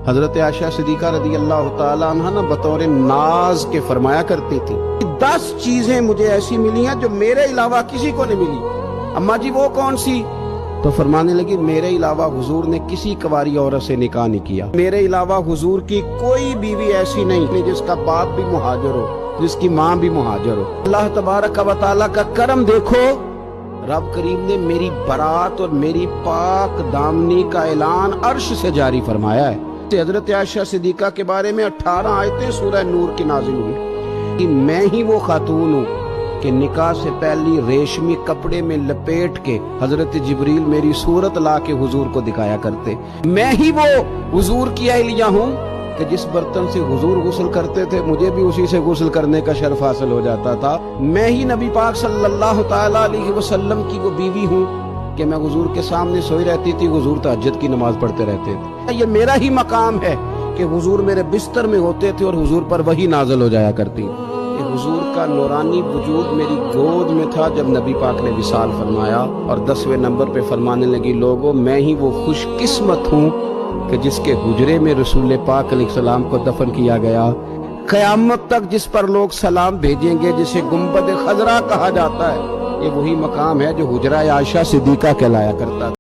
حضرت عائشہ صدیقہ رضی اللہ تعالیٰ عنہ نا بطور ناز کے فرمایا کرتی تھی 10 چیزیں مجھے ایسی ملی ہیں جو میرے علاوہ کسی کو نہیں ملی۔ اماں جی وہ کون سی؟ تو فرمانے لگی میرے علاوہ حضور نے کسی کنواری عورت سے نکاح نہیں کیا، میرے علاوہ حضور کی کوئی بیوی ایسی نہیں جس کا باپ بھی مہاجر ہو، جس کی ماں بھی مہاجر ہو۔ اللہ تبارک و تعالیٰ کا کرم دیکھو، رب کریم نے میری برات اور میری پاک دامنی کا اعلان عرش سے جاری فرمایا ہے۔ حضرت عائشہ صدیقہ کے بارے میں 18 آیتیں سورہ نور کی نازل ہوئی کہ میں ہی وہ خاتون ہوں کہ نکاح سے پہلی ریشمی کپڑے میں لپیٹ کے حضرت جبریل میری صورت لا کے حضور کو دکھایا کرتے، میں ہی وہ حضور کی اہلیہ ہوں کہ جس برتن سے حضور غسل کرتے تھے مجھے بھی اسی سے غسل کرنے کا شرف حاصل ہو جاتا تھا، میں ہی نبی پاک صلی اللہ تعالیٰ علیہ وسلم کی وہ بیوی ہوں کہ میں حضور کے سامنے سوئی رہتی تھی، حضور تہجد کی نماز پڑھتے رہتے تھے۔ یہ میرا ہی مقام ہے کہ حضور میرے بستر میں ہوتے تھے اور حضور پر وحی نازل ہو جایا کرتی۔ کہ حضور کا نورانی وجود میری گود میں تھا جب نبی پاک نے وصال فرمایا، اور 10ویں نمبر پہ فرمانے لگی لوگوں میں ہی وہ خوش قسمت ہوں کہ جس کے حجرے میں رسول پاک علیہ السلام کو دفن کیا گیا۔ قیامت تک جس پر لوگ سلام بھیجیں گے جسے گنبد خضرا کہا جاتا ہے، یہ وہی مقام ہے جو حجرہ عائشہ صدیقہ کہلایا کرتا تھا۔